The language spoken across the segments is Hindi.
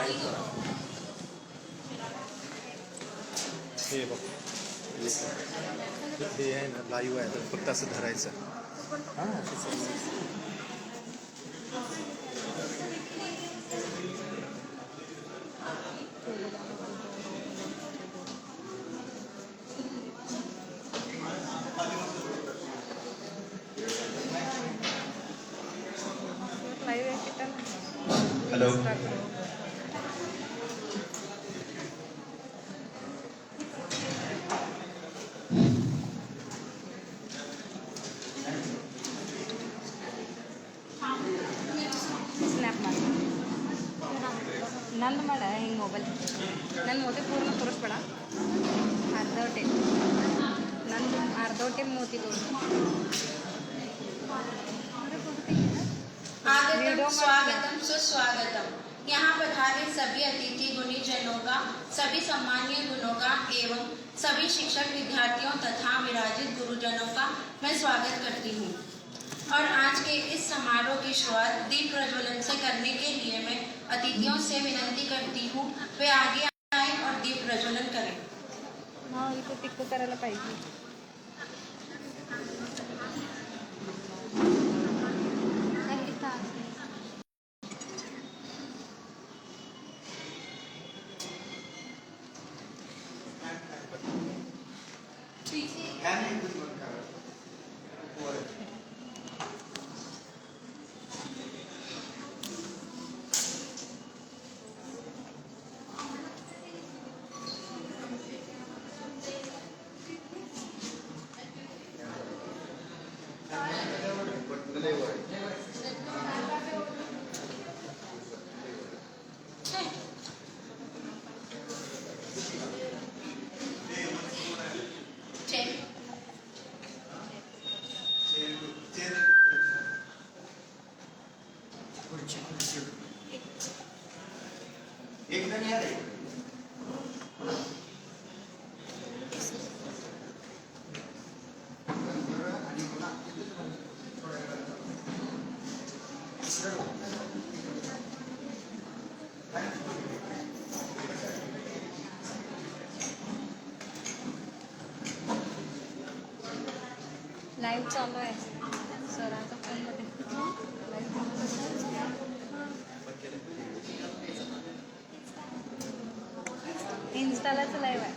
हे बघ, हे आहे ना लाईव्ह आहे, तर फक्त असं धरायचं. हां हेलो. ಸ್ನ್ಯಾಪ್ ಮಾಡಿ ನಂದು ಮಾಡ ಹಿಂಗೆ ಮೊಬೈಲ್ ನನ್ನ ಮೋತಿ ಪೂರ್ಣ ತೋರಿಸ್ಬೇಡ, ಅರ್ಧವಟೆ ನಂದು ಅರ್ಧವಟೆ ಮೋತಿ ತೋರಿಸ್. आगतम स्वागतम सुस्वागतम. यहाँ पधारे सभी अतिथि गुणीजनों का, सभी सम्मानीय गुणों का एवं सभी शिक्षक विद्यार्थियों तथा विराजित गुरुजनों का मैं स्वागत करती हूँ. और आज के इस समारोह की शुरुआत दीप प्रज्वलन से करने के लिए मैं अतिथियों से विनंती करती हूँ वे आगे आए और दीप प्रज्वलन करें. हां इथे टिक्क करायला पाहिजे. एकदम यार लाईव्ह चालू आहे सरांचा फोनमध्ये. इन्स्टालाच लाईव्ह आहे,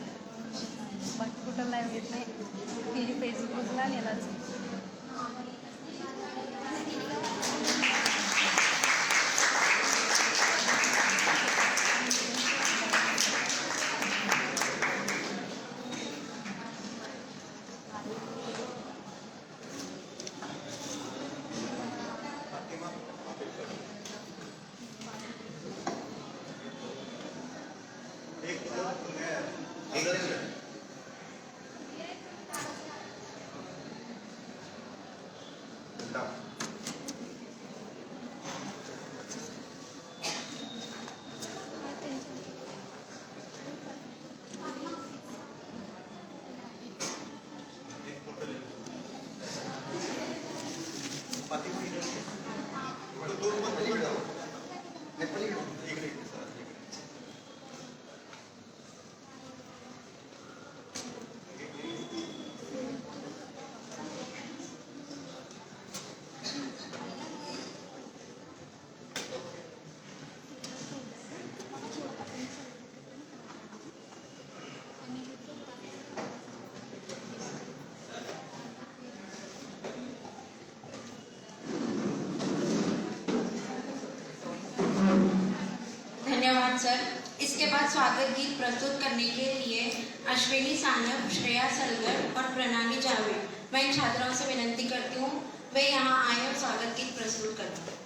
बाकी कुठं लाईव्ह येत नाही. ही फेसबुकला नेलाच. धन्यवाद सर. इसके बाद स्वागत गीत प्रस्तुत करने के लिए अश्विनी सानप, श्रेया सलगर और प्रणाली जावेद, मैं इन छात्राओं से विनंती करती हूँ वे यहाँ आए और स्वागत गीत प्रस्तुत करें.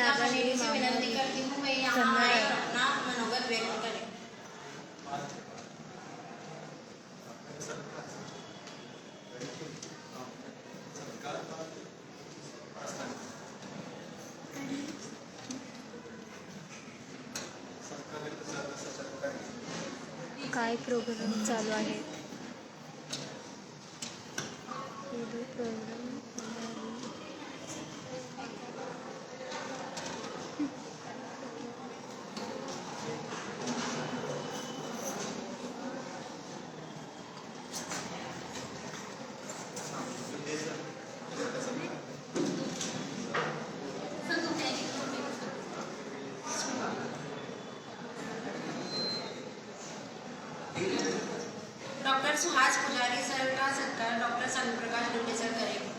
नागा कमेटी नेली से विनंती करती हूँ वे यहाँ कन्नड़ आए है। और अपना मनोगत व्यक्त करें। काय प्रोग्राम चालू आहे? प्रोग्राम डॉक्टर सुहास पुजारी सर का सत्कार डॉक्टर संत प्रकाश डुंडे सर करेंगे।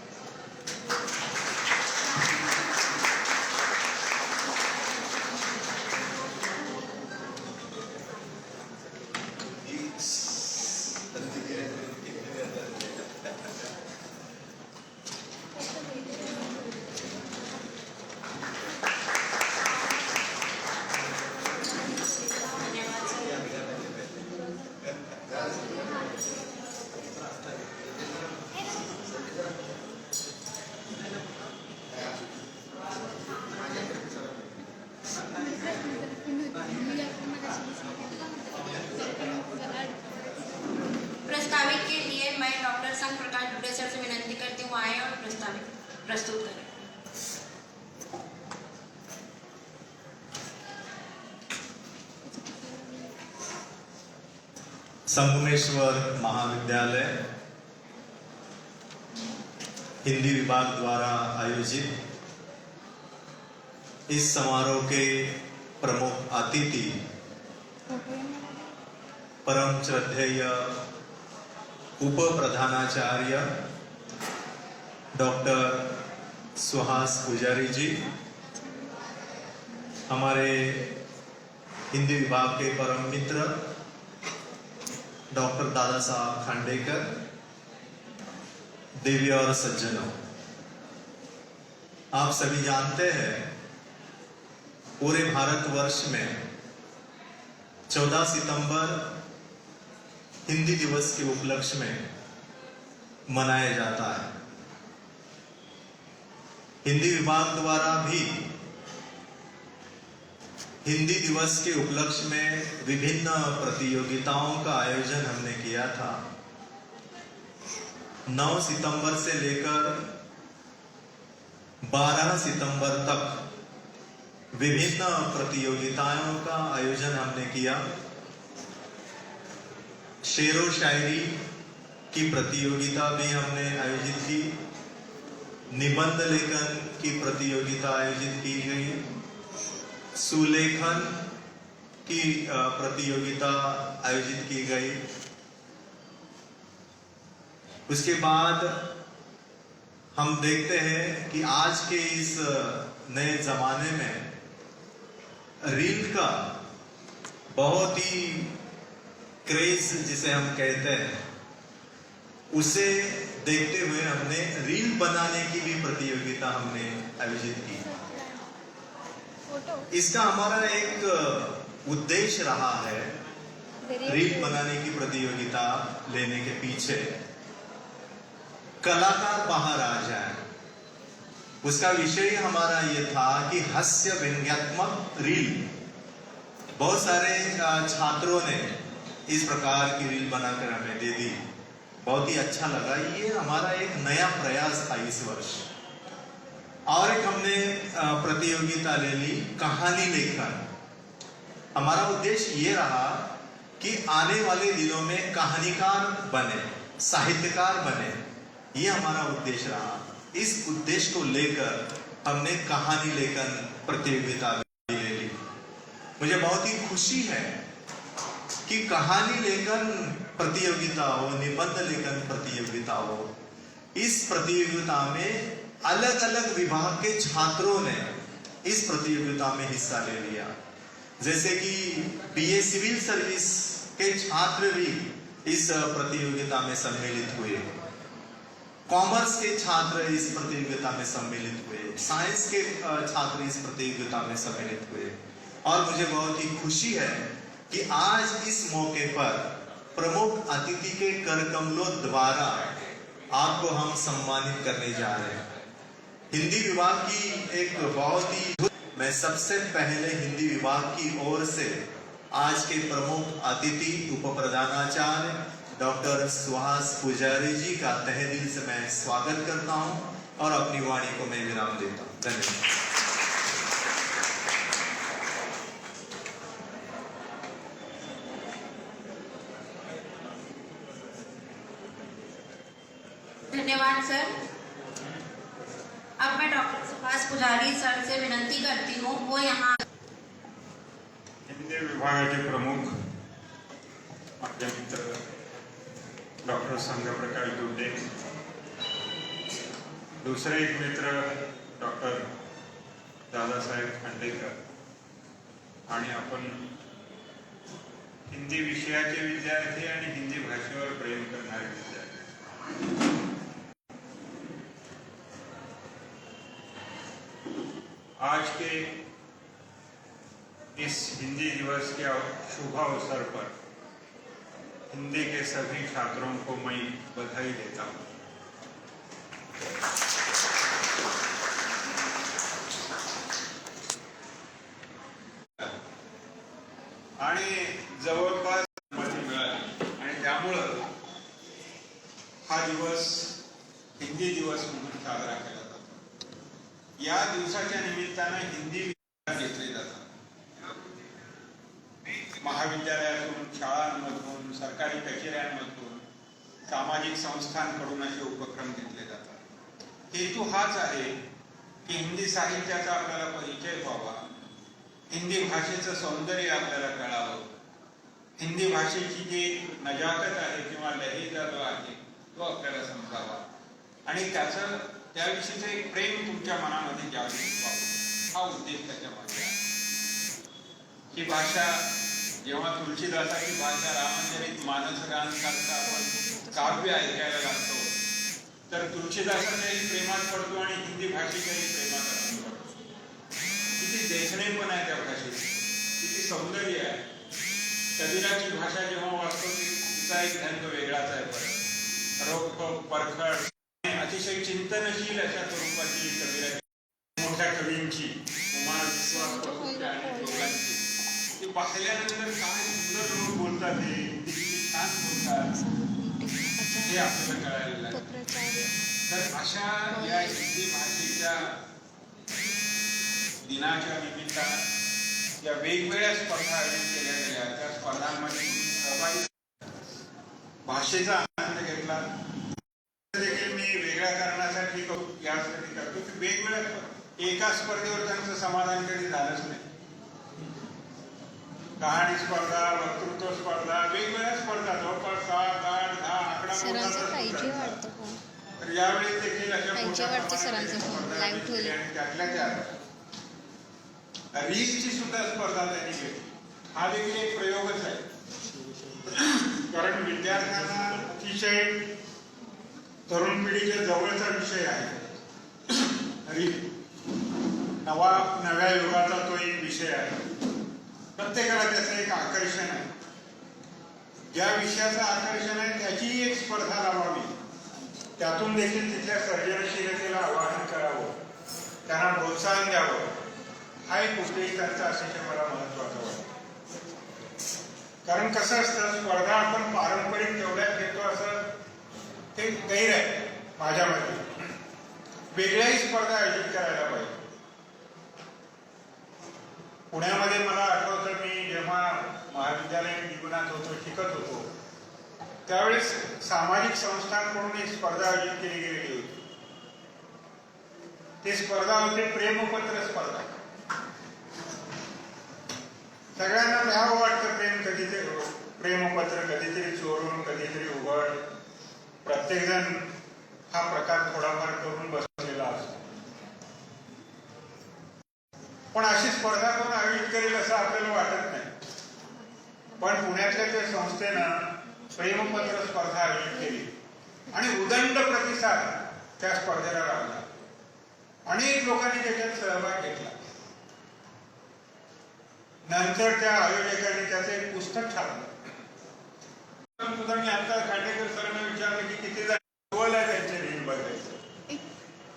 धन्यवाद सर। प्रस्तावित के लिए मैं डॉक्टर संत प्रकाश डुंडे सर से विनंती करती हूँ आए और प्रस्तुत करें। संगमेश्वर महाविद्यालय हिंदी विभाग द्वारा आयोजित इस समारोह के प्रमुख अतिथि परम श्रद्धेय उप प्रधानाचार्य डॉक्टर सुहास पुजारी जी, हमारे हिंदी विभाग के परम मित्र डॉक्टर दादा साहब खांडेकर, देवी और सज्जनों, आप सभी जानते हैं पूरे भारतवर्ष में 14 सितंबर हिंदी दिवस के उपलक्ष्य में मनाया जाता है। हिंदी विभाग द्वारा भी हिंदी दिवस के उपलक्ष्य में विभिन्न प्रतियोगिताओं का आयोजन हमने किया था। 9 सितंबर से लेकर 12 सितंबर तक विभिन्न प्रतियोगिताओं का आयोजन हमने किया। शेरो शायरी की प्रतियोगिता भी हमने आयोजित की, निबंध लेखन की प्रतियोगिता आयोजित की गई, सुलेखन की प्रतियोगिता आयोजित की गई। उसके बाद हम देखते हैं कि आज के इस नए जमाने में रील का बहुत ही क्रेज जिसे हम कहते हैं, उसे देखते हुए हमने रील बनाने की भी प्रतियोगिता हमने आयोजित की। इसका हमारा एक उद्देश्य रहा है रील बनाने की प्रतियोगिता लेने के पीछे कलाकार बाहर आ जाए। उसका विषय हमारा ये था कि हास्य व्यंग्यात्मक रील। बहुत सारे छात्रों ने इस प्रकार की रील बनाकर हमें दे दी, बहुत ही अच्छा लगा। ये हमारा एक नया प्रयास था इस वर्ष। और एक हमने प्रतियोगिता ले ली कहानी लेखन। हमारा उद्देश्य ये रहा कि आने वाले दिनों में कहानीकार बने, साहित्यकार बने, ये हमारा उद्देश्य रहा। इस उद्देश्य को लेकर हमने कहानी लेखन प्रतियोगिता ले ली। मुझे बहुत ही खुशी है कि कहानी लेखन प्रतियोगिता हो, निबंध लेखन प्रतियोगिता हो, इस प्रतियोगिता में अलग अलग विभाग के छात्रों ने इस प्रतियोगिता में हिस्सा ले लिया। जैसे कि बीए सिविल सर्विस के छात्र भी इस प्रतियोगिता में सम्मिलित हुए। कॉमर्स के छात्र इस प्रतियोगिता में सम्मिलित हुए, साइंस के छात्र इस प्रतियोगिता में सम्मिलित हुए। और मुझे बहुत ही खुशी है कि आज इस मौके पर प्रमुख अतिथि के करकमलों द्वारा आपको हम सम्मानित करने जा रहे हैं। हिंदी विभाग की एक बहुत ही, मैं सबसे पहले हिंदी विभाग की ओर से आज के प्रमुख अतिथि उप प्रधानाचार्य डॉक्टर सुहास पुजारी जी का तहे दिल से मैं स्वागत करता हूं और अपनी वाणी को मैं विराम देता हूं। धन्यवाद। धन्यवाद सर। अब मैं डॉक्टर सुभाष पुजारी सर से विनंती करती हूँ वो यहाँ हिंदी विभागाचे प्रमुख आपले मित्र डॉक्टर संघप्रकाश दुबे, दुसरे एक मित्र डॉक्टर दादासाहेब खांडेकर आणि आपण हिंदी विषयाचे विद्यार्थी आणि हिंदी भाषेवर प्रेम करणारे विद्यार्थी, आज के इस हिंदी दिवस के शुभ अवसर पर हिंदी के सभी छात्रों को मैं बधाई देता हूं। आणि जवळपास संमती मिळाली आणि त्यामुळं हा दिवस हिंदी दिवस म्हणून साजरा केला जातो। या दिवसाच्या निमित्तानं हिंदी विद्यार्थी घेतले जातात। महाविद्यालयातून, शाळांमधून, सरकारी कचेऱ्यांमधून, सामाजिक संस्थांकडून असे उपक्रम घेतले जातात। हेतू हाच आहे की हिंदी साहित्याचा आपल्याला परिचय व्हावा, हिंदी भाषेचं सौंदर्य आपल्याला कळावं, हिंदी भाषेची जी नजाकत आहे किंवा लहेजा जो आहे तो आपल्याला समजावा आणि त्याविषयीचं एक प्रेम तुमच्या मनामध्ये जागृत व्हावं, हा उद्देश त्याच्या मागे आहे। ही भाषा जेव्हा तुलसीदासाची भाषा रामचरित मानस गानसारखं आपण काव्य ऐकायला लागतो तर तुलसीदासाच्याही प्रेमात पडतो आणि हिंदी भाषेच्याही प्रेमात आपण पडतो। किती देखणे पण आहे त्या भाषेत, किती सौंदर्य आहे। कबीराची भाषा जेव्हा वाचतो तिचा एक ढंग वेगळाच आहे। परत रोख परखड अतिशय चिंतनशील अशा स्वरूपाची कबीराची, मोठ्या कवींची, कुमार विश्वास आणि लोकांची ते पाहिल्यानंतर काय सुंदर लोक बोलतात, ते किती छान बोलतात हे आपल्याला कळायला लागतं। तर अशा या हिंदी भाषेच्या दिनाच्या निमित्तानं या वेगवेगळ्या स्पर्धा आयोजित केल्या गेल्या। त्या स्पर्धांमध्ये सहभागी भाषेचा आनंद घेतला। देखील मी वेगळ्या कारणासाठी यासाठी करतो की वेगवेगळ्या एका स्पर्धेवर त्यांचं समाधान कधी झालंच नाही। कहाणी स्पर्धा, वक्तृत्व स्पर्धा, वेगवेगळ्या स्पर्धा जवळपास 7, 8, 10 आकडा तर यावेळी देखील अशा त्यातल्या त्यात रीलची सुद्धा स्पर्धा त्यांनी घेतली। हा देखील एक प्रयोगच आहे, कारण विद्यार्थ्यांना अतिशय तरुण पिढीच्या जवळचा विषय आहे रील। नव्या युगाचा तो एक विषय आहे। प्रत्येकाला त्याचं एक आकर्षण आहे। ज्या विषयाचं आकर्षण आहे त्याची एक स्पर्धा लावावी, त्यातून देखील तिथल्या सर्जनशीलतेला आवाहन करावं, त्यांना प्रोत्साहन द्यावं, हा एक उद्देश त्यांचा अतिशय मला महत्वाचा वाटतो। कारण कसं असतं, स्पर्धा आपण पारंपरिक तेवढ्याच घेतो असं ते गैर आहे माझ्या मते। वेगळ्याही स्पर्धा आयोजित करायला पाहिजे। पुण्यामध्ये मला आठवतं, मी जेव्हा महाविद्यालयीन जीवनात होतो, शिकत होतो, त्यावेळेस सामाजिक संस्थांकडून एक स्पर्धा आयोजित केली गेलेली होती। ती स्पर्धा होती प्रेमपत्र स्पर्धा। सगळ्यांना लिहावं वाटतं प्रेमपत्र, कधीतरी चोरून, कधीतरी उघड। प्रत्येक जण हा प्रकार थोडाफार करून बसलेला असतो, पण अशी स्पर्धा कोण आयोजित करेल असं आपल्याला वाटत नाही। पण पुण्यातल्या त्या संस्थेनं प्रेमपत्र स्पर्धा आयोजित केली आणि उदंड प्रतिसाद त्या स्पर्धेला लावला. अनेक लोकांनी त्याच्यात सहभाग घेतला. नंतर त्या आयोजकांनी त्याचं एक पुस्तक छापलं. सुद्धा मी आता खांडेकर सरांना विचारलं की किती जण आहे त्यांचे रील बघायचं.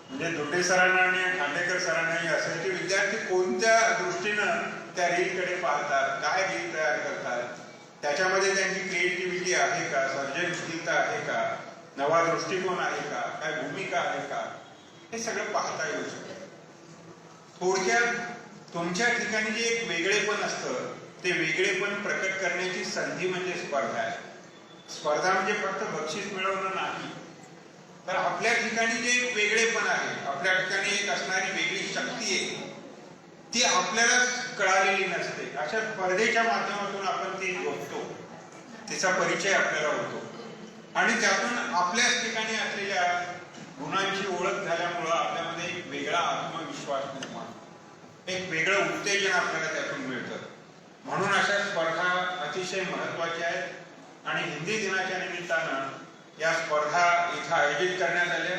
म्हणजे दोटे सरांना आणि खांडेकर सरांनाही असं की विद्यार्थी कोणत्या दृष्टीनं त्या रीलकडे पाहतात, काय रील तयार करतात, त्याच्यामध्ये त्यांची क्रिएटिव्हिटी आहे का, सर्जनशीलता आहे का, नवा दृष्टिकोन आहे का, काय भूमिका आहे का, हे सगळं पाहता येऊ शकतं. थोडक्यात तुमच्या ठिकाणी जे एक वेगळेपण असतं ते वेगळेपण प्रकट करण्याची संधी म्हणजे स्पर्धा आहे. स्पर्धा म्हणजे फक्त बक्षीस मिळवणं नाही, तर आपल्या ठिकाणी जे एक वेगळेपण आहे, आपल्या ठिकाणी एक असणारी वेगळी शक्ती आहे, ती आपल्याला कळालेली नसते. अशा स्पर्धेच्या माध्यमातून आपण ती बघतो, तिचा परिचय आपल्याला होतो आणि त्यातून आपल्याच ठिकाणी असलेल्या गुणांची ओळख झाल्यामुळं आपल्यामध्ये एक वेगळा आत्मविश्वास निर्माण, एक वेगळं उत्तेजन आपल्याला त्यातून मिळतं. म्हणून अशा स्पर्धा अतिशय महत्वाच्या आहेत आणि हिंदी दिनाच्या निमित्तानं या स्पर्धा इथं आयोजित करण्यात आल्या.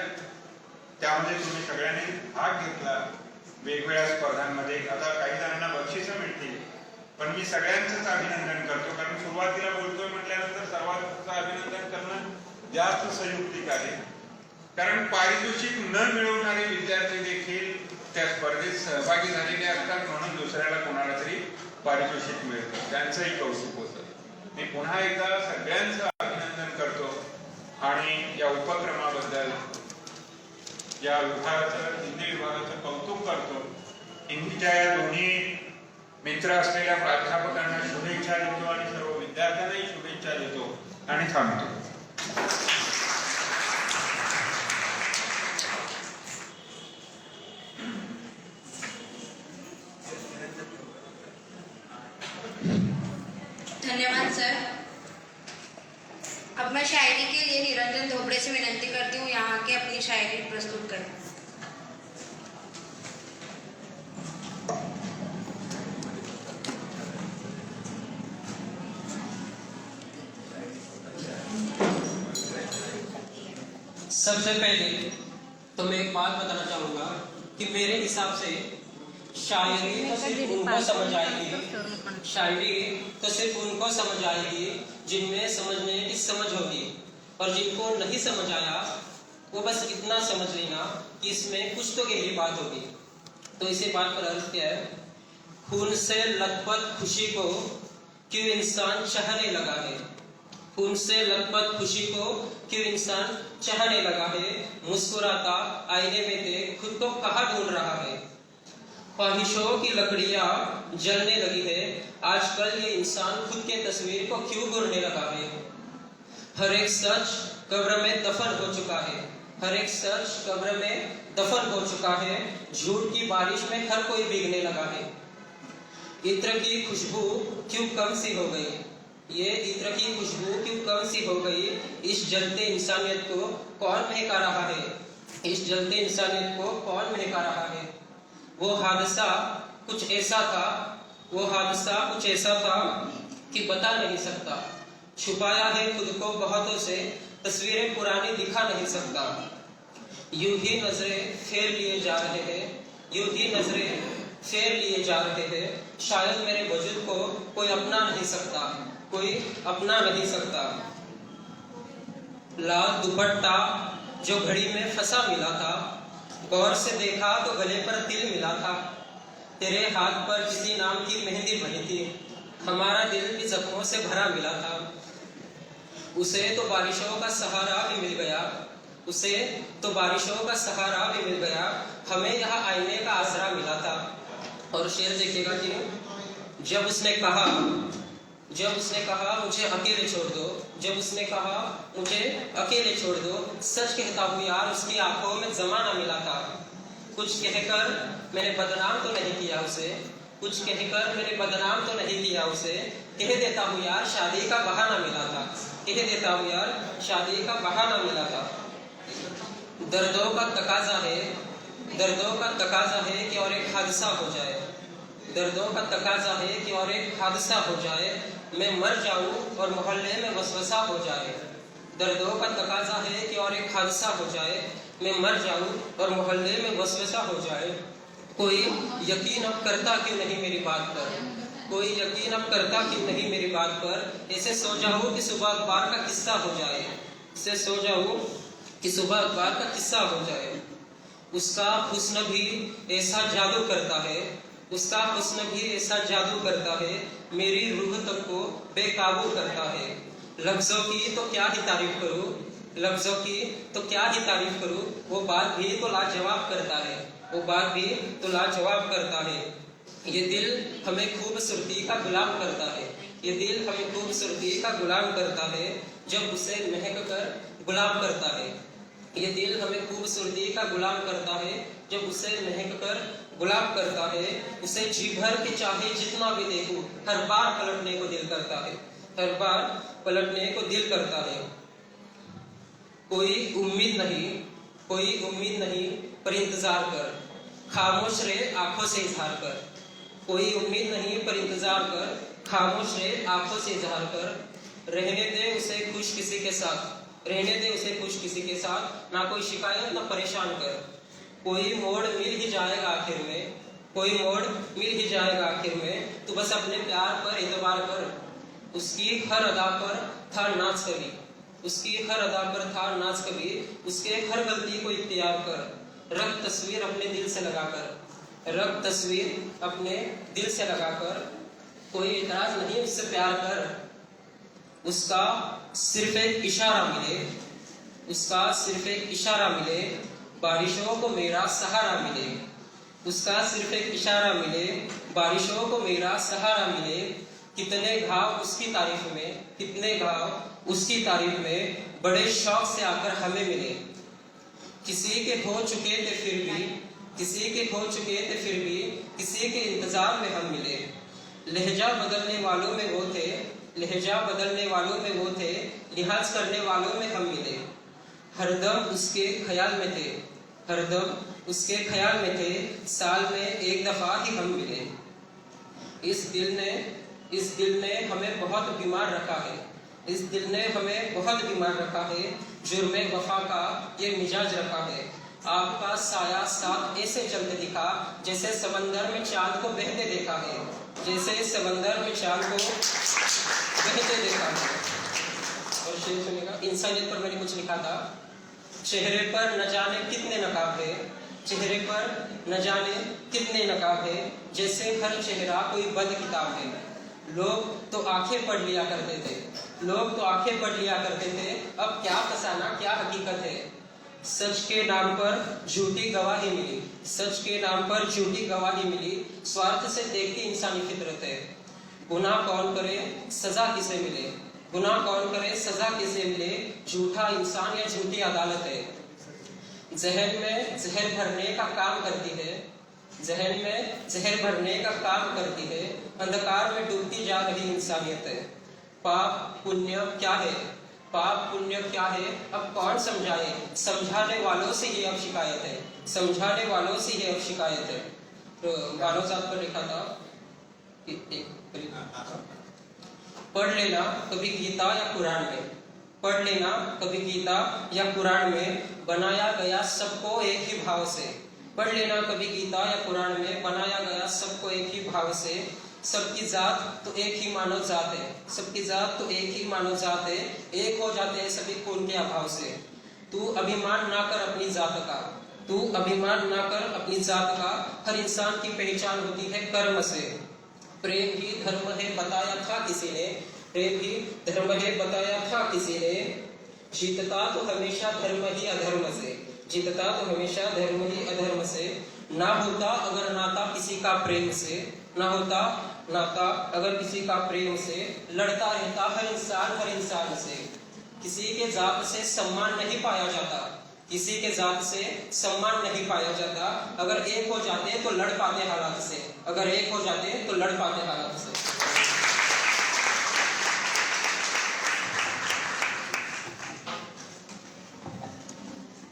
त्यामध्ये तुम्ही सगळ्यांनी भाग घेतला वेगवेगळ्या स्पर्धांमध्ये. आता काही जणांना बक्षिसं मिळतील, पण मी सगळ्यांचंच अभिनंदन करतो, कारण सुरुवातीला बोलतोय म्हटल्यानंतर सर्वांचं अभिनंदन करणं जास्त संयुक्तिक आहे. कारण पारितोषिक न मिळवणारे विद्यार्थी देखील त्या स्पर्धेत सहभागी झालेले असतात, म्हणून दुसऱ्याला कोणाला तरी पारितोषिक मिळतं, त्यांचंही कौतुक होतं. मी पुन्हा एकदा सगळ्यांचं अभिनंदन करतो आणि या उपक्रमाबद्दल या विभागाचं, हिंदी विभागाचं कौतुक करतो. हिंदीच्या या दोन्ही मित्र असलेल्या प्राध्यापकांना शुभेच्छा देतो आणि सर्व विद्यार्थ्यांनाही शुभेच्छा देतो आणि थांबतो. धन्यवाद सर. अब मैं शायरी के लिए निरंजन धोबड़े से विनती करती हूँ यहाँ के अपनी शायरी प्रस्तुत करें. सबसे पहले तो मैं एक बात बताना चाहूँगा कि मेरे हिसाब से शायरी तो सिर्फ उनको समझ आएगी, शायरी तो सिर्फ उनको समझ आएगी जिनमें समझने की समझ होगी, और जिनको नहीं समझ आया वो बस इतना समझ लेना कि इसमें कुछ तो गहरी बात होगी. तो इसी बात पर अर्थ क्या है, खून से लथपथ खुशी को क्यों इंसान चाहने लगा है, खून से लथपथ खुशी को क्यों इंसान चाहने लगा है, मुस्कुराता आईने में देख खुद को कहाँ ढूंढ रहा है, ख्वाहिशों की लकड़ियां जलने लगी है, आजकल ये इंसान खुद के तस्वीर को क्यों घूरने लगा है, हर एक सच कब्र में दफन हो चुका है, हर एक सच कब्र में दफन हो चुका है, झूठ की बारिश में हर कोई भीगने लगा है, इत्र की खुशबू क्यों कम सी हो गई, ये इत्र की खुशबू क्यों कम सी हो गई, इस जलते इंसानियत को कौन महका रहा है, इस जलते इंसानियत को कौन महका रहा है, वो हादसा कुछ ऐसा था, वो हादसा कुछ ऐसा था कि बता नहीं सकता, छुपाया है खुद को बहुतों से, तस्वीरें पुरानी दिखा नहीं सकता, यूं ही नजरें फेर लिए जा रहे हैं, यूं ही नजरें फेर लिए जा रहे हैं, शायद मेरे वजूद को कोई अपना नहीं सकता, कोई अपना नहीं सकता, लाल दुपट्टा जो घड़ी में फंसा मिला था, गौर से देखा तो गले पर तिल मिला था, तेरे हाथ पर किसी नाम की मेहंदी बनी थी, हमारा दिल भी जख्मों से भरा मिला था, उसे तो बारिशों का सहारा भी मिल गया, उसे तो बारिशों का सहारा भी मिल गया, हमें यहाँ आईने का आसरा मिला था. और शेर देखिएगा कि जब उसने कहा मुझे अकेले छोड़ दो, जब उसने कहा मुझे अकेले छोड़ दो, सच कहता हूँ यार उसकी आंखों में जमाना मिला था, कुछ कहकर मैंने बदनाम तो नहीं किया उसे, कुछ कहकर मैंने बदनाम तो नहीं किया उसे, कह देता हूँ यार शादी का बहाना मिला था, कह देता हूँ यार शादी का बहाना मिला था. दर्दों का तकाजा है, दर्दों का तकाजा है कि और एक हादसा हो जाए, दर्दों का तकाजा है कि और एक हादसा हो जाए, मैं मर जाऊं और मोहल्ले में वसवसा हो जाए, दर्दों का तकाजा है कि और एक हादसा हो जाए, मैं मर जाऊं और मोहल्ले में वसवसा हो जाए। कोई यकीन अब करता क्यों नहीं मेरी बात पर, कोई यकीन अब करता क्यों नहीं मेरी बात पर। ऐसे सो जाऊं कि सुबह अखबार का किस्सा हो जाए, ऐसे सो जाऊं कि सुबह अखबार का किस्सा हो जाए। उसका हुस्न भी ऐसा जादू करता है, उसका हुस्न भी ऐसा जादू करता है, मेरी रूह तक को बेकाबू करता है। लफ्जों की तो क्या ही तारीफ करूं, लफ्जों की तो क्या ही तारीफ करूं, वो बात भी तो लाजवाब करता है, वो बात भी तो लाजवाब करता है। ये दिल हमें खूबसूरती का गुलाम करता है, ये दिल हमें खूबसूरती का गुलाम करता है, जब उसे महक कर गुलाम करता है। ये दिल हमें खूबसूरती का गुलाम करता है, जब उसे महक कर गुलाम करता है। उसे जी भर के चाहे जितना भी देखूं, हर बार पलटने को दिल करता है, हर बार पलटने को दिल करता है। कोई उम्मीद नहीं, कोई उम्मीद नहीं, पर इंतजार कर, खामोश रहे आंखों से इजहार कर। कोई उम्मीद नहीं पर इंतजार कर, खामोश रहे आंखों से इजहार कर। रहने दे उसे खुश किसी के साथ, रहने दे उसे खुश किसी के साथ, ना कोई शिकायत ना परेशान कर। कोई मोड़ मिल ही जाएगा आखिर में, कोई मोड़ मिल ही जाएगा आखिर में, तू बस अपने प्यार पर एतबार कर। उसकी हर अदा पर था नाज कभी, उसकी हर अदा पर था नाज कभी, उसके हर गलती को इख्तियार कर। रख तस्वीर अपने दिल से लगाकर, रख तस्वीर अपने दिल से लगाकर। कोई इतराज नहीं उससे प्यार कर। उसका सिर्फ एक इशारा मिले, उसका सिर्फ एक इशारा मिले, बारिशों को मेरा सहारा मिले। उसका सिर्फ एक इशारा मिले, बारिशों को मेरा सहारा मिले। कितने घाव उसकी तारीफ में, कितने घाव उसकी तारीफ में, बड़े शौक से आकर हमें मिले। किसी के हो चुके थे फिर भी, किसी के हो चुके थे फिर भी, किसी के इंतजार में हम मिले। लहजा बदलने वालों में वो थे, लहजा बदलने वालों में वो थे, लिहाज करने वालों में हम मिले। हरदम उसके ख्याल में थे, हरदम उसके ख्याल में थे, साल में एक दफा ही हम मिले। इस दिल ने हमें बहुत बीमार रखा है, इस दिल ने हमें बहुत बीमार रखा है, जुर्मे वफा का ये मिजाज रखा है। आपका साया साथ ऐसे चलते दिखा, जैसे समंदर में चांद को बहते देखा है, जैसे समंदर में चांद को बहते देखा है। और शेर सुनिएगा, इंसानियत पर मैंने कुछ लिखा था। चेहरे पर न जाने कितने नकाब है, चेहरे पर न जाने कितने नकाब है, जैसे हर चेहरा कोई बंद किताब है। लोग तो आंखें पढ़ लिया करते थे, लोग तो आंखें पढ़ लिया करते थे, अब क्या फसाना क्या हकीकत है। सच के नाम पर झूठी गवाही मिली, सच के नाम पर झूठी गवाही मिली, स्वार्थ से देखती इंसानी फितरत है। गुनाह कौन करे सजा किसे मिले, गुनाह कौन करे सजा किसे मिले, झूठा इंसान या झूठी अदालत है। जहन में जहर भरने का काम करती है, जहन में जहर भरने का काम करती है, अंधकार में डूबती जा रही इंसानियत है। पाप पुण्य क्या है, पाप पुण्य क्या है, अब कौन समझाए, समझाने वालों से ही अब शिकायत है, समझाने वालों से ही अब शिकायत है। तो बानो साहब पर लिखा था, पढ़ लेना कभी गीता या कुरान में, पढ़ लेना कभी गीता या कुरान में, बनाया गया सबको एक ही भाव से। पढ़ लेना कभी गीता या कुरान में, बनाया गया सबको एक ही भाव से। सबकी जात तो एक ही मानव जात है, सबकी जात तो एक ही मानव जात है, एक हो जाते हैं सभी खून के अभाव से। तू अभिमान ना कर अपनी जात का, तू अभिमान ना कर अपनी जात का, हर इंसान की पहचान होती है कर्म से। प्रेम ही धर्म है बताया था किसी ने, प्रेम ही धर्म है बताया था किसी ने, जीतता तो हमेशा धर्म ही अधर्म से, जीतता तो हमेशा धर्म ही अधर्म से। ना होता अगर नाता किसी का प्रेम से, ना होता नाता अगर किसी का प्रेम से, लड़ता रहता हर इंसान से। किसी के जात से सम्मान नहीं पाया जाता, किसी के जात से सम्मान नहीं पाया जाता, अगर एक हो जाते तो लड़ पाते हालात से, अगर एक हो जाते तो लड़ पाते हालात से।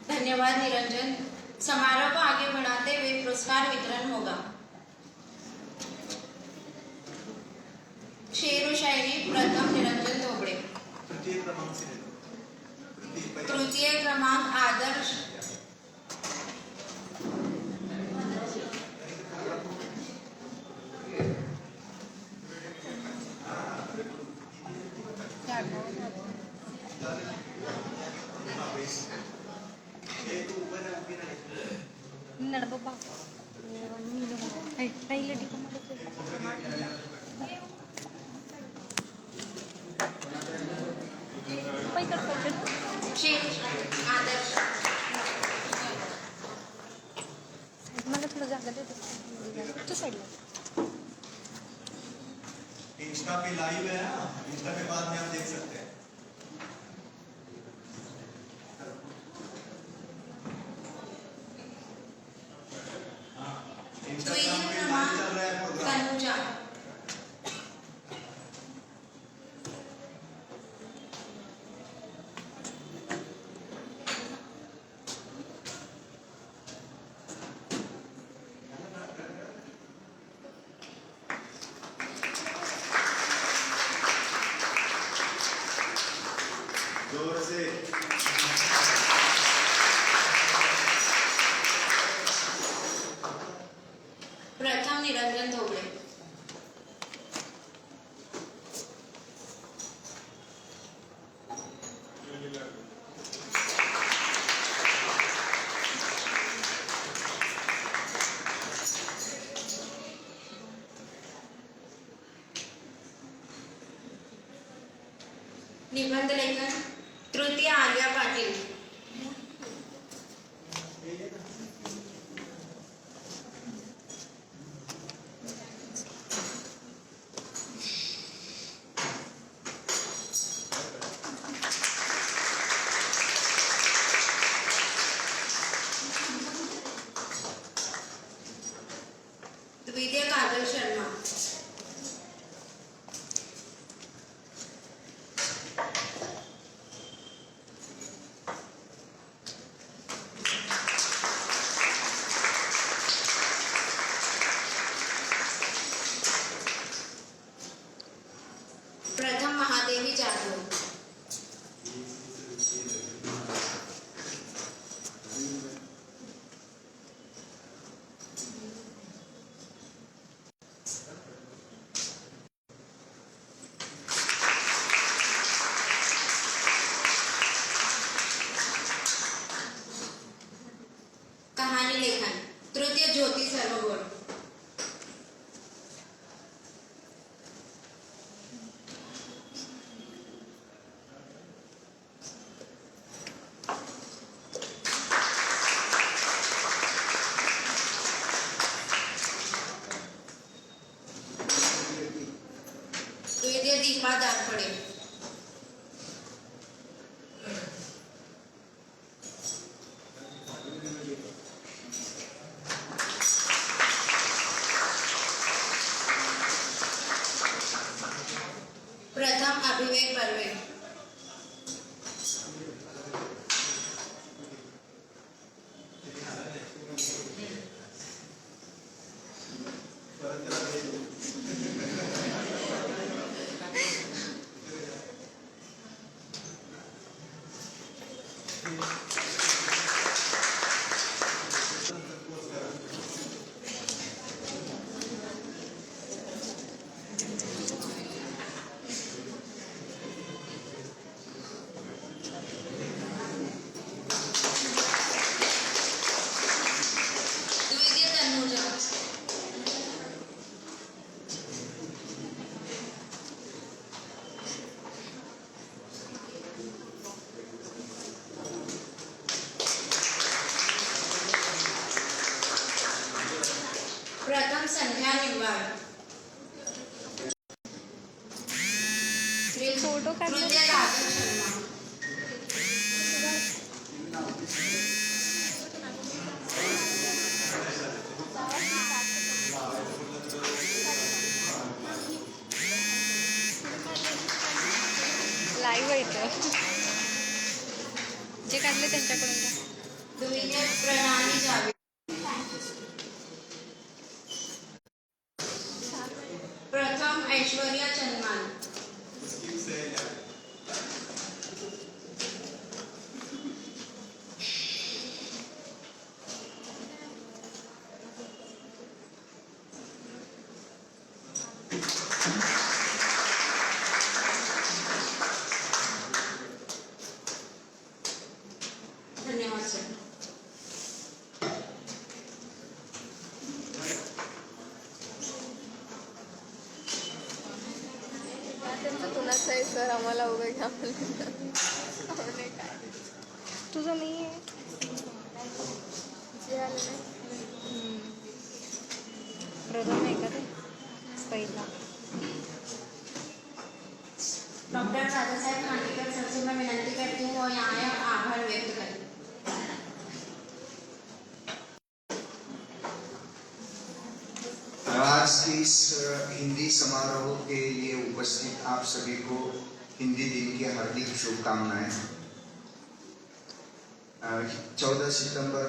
धन्यवाद निरंजन। समारोह को आगे बढ़ाते हुए पुरस्कार वितरण होगा। शेर व शायरी प्रथम निरंजन धोबड़े, तृतीय क्रमांक से तृतीय क्रमांक आदर्श ನಡ್ಬಬ್ಬ ಇಲ್ಲ ಟಿಕ श्री आदर्श मला थोडं जागा देते तू साईडला इंस्टा पे लाइव है ना, इंस्टा के बाद में आप देख सकते हैं। इंस्टाग्राम पे लाइव चल रहा है प्रोग्राम। तनुजा जोर से प्रथम निरंजन धोबळे निबंध लेखन तृतीय आर्या पाटील द्वितीय काजल शर्मा प्रथम महादेवी जाधव कहानी लेखन तृतीय ज्योती सर्वगुण द्वितीय दीपा दारफडे प्रथम अभिवेक बर्वे द्वितीय तनुजा प्रथम संध्या निंबाळ फोटो काढले तृतीय काजल शर्मा लाईव्ह आहे इथं जे काढले त्यांच्याकडून घ्या. द्वितीय प्रणाली जावेद प्रथम ऐश्वर्या चन्मान नाही सर, आम्हाला उभे घ्या म्हणले काय तुझं नाही आहे जे आलं नाही. प्रथम आहे का ते पहिला. डॉक्टर दादासाहेब खांडेकर सर से मैं विनती करती हूँ और यहाँ आए और आभार व्यक्त करें. आज के इस हिंदी समारोह के लिए उपस्थित आप सभी को हिंदी दिन की हार्दिक शुभकामनाएं. 14 सितंबर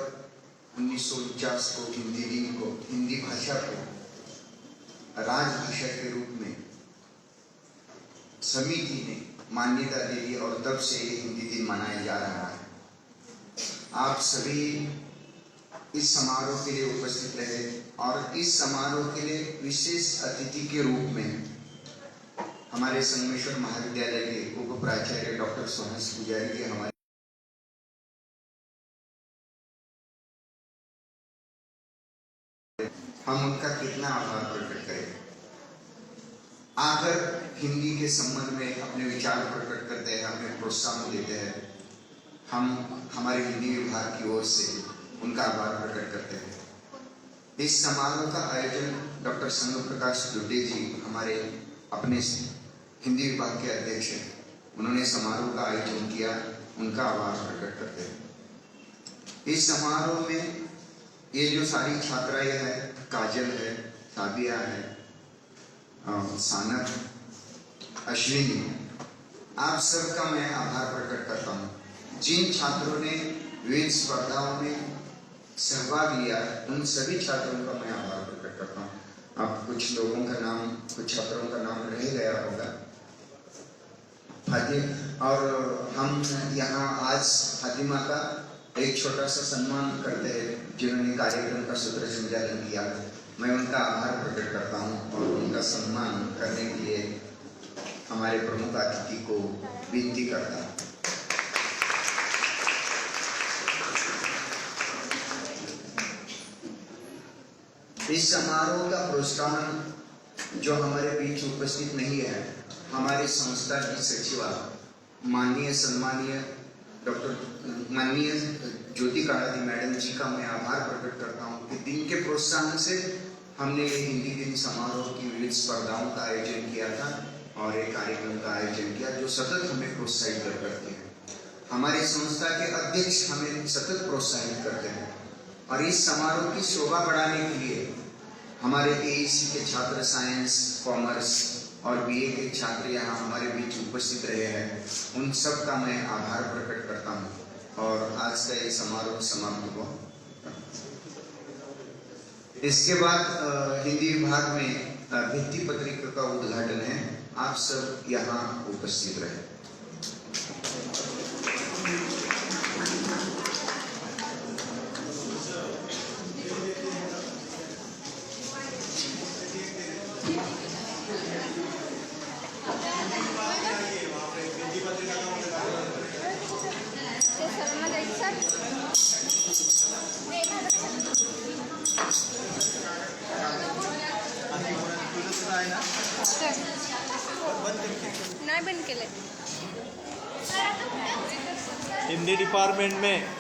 1949 को हिंदी दिन को, हिंदी भाषा को राजभाषा के रूप में समिति ने मान्यता दे दी और तब से ये हिंदी दिन मनाया जा रहा है. आप सभी इस समारोह के लिए उपस्थित रहे और इस समारोह के लिए विशेष अतिथि के रूप में हमारे संगमेश्वर महाविद्यालय के उप प्राचार्य डॉक्टर सुहास पुजारी जी हमारे हम उनका कितना आभार प्रकट करें. आकर हिंदी के संबंध में अपने विचार प्रकट करते हैं, हमें प्रोत्साहन देते हैं. हम हमारे हिंदी विभाग की ओर से उनका आभार प्रकट करते हैं. इस समारोह का आयोजन डॉक्टर संग प्रकाश दुबे जी हमारे अपने हिंदी विभाग के अध्यक्ष हैं. उन्होंने समारोह का आयोजन किया, उनका आभार प्रकट करते हैं. इस समारोह में ये जो सारी छात्राएं हैं, काजल है, साबिया है, सानक, अश्विनी, आप सबका मैं आभार प्रकट करता हूँ. जिन छात्रों ने विविध स्पर्धाओं में सहभाग लिया, उन सभी छात्रों का मैं आभार प्रकट करता हूँ. अब कुछ लोगों का नाम, कुछ छात्रों का नाम रह गया होगा. और हम यहाँ आज फातिमा का एक छोटा सा सम्मान करते हैं, जिन्होंने कार्यक्रम का सूत्र संचालन किया. मैं उनका आभार प्रकट करता हूँ और उनका सम्मान करने के लिए हमारे प्रमुख अतिथि को विनती करता हूँ. इस समारोह का प्रोत्साहन जो हमारे बीच उपस्थित नहीं है, हमारे संस्था की सचिवा माननीय सम्मानीय डॉक्टर माननीय ज्योति कालादी मैडम जी का मैं आभार प्रकट करता हूँ कि दिन के प्रोत्साहन से हमने ये हिंदी दिन समारोह की विविध स्पर्धाओं का आयोजन किया था और एक कार्यक्रम का आयोजन किया जो सतत हमें प्रोत्साहित करते हैं. हमारे संस्था के अध्यक्ष हमें सतत प्रोत्साहित करते हैं और इस समारोह की शोभा बढ़ाने के लिए हमारे AEC के छात्र साइंस, कॉमर्स और BA के छात्र यहाँ हमारे बीच उपस्थित रहे हैं. उन सब का मैं आभार प्रकट करता हूँ और आज का ये समारोह समाप्त हुआ. इसके बाद हिंदी विभाग में भित्ति पत्रिका का उद्घाटन है. आप सब यहाँ उपस्थित रहे. सरांना जायचं सर. नाही बंद केलंय. हिंदी डिपार्टमेंट में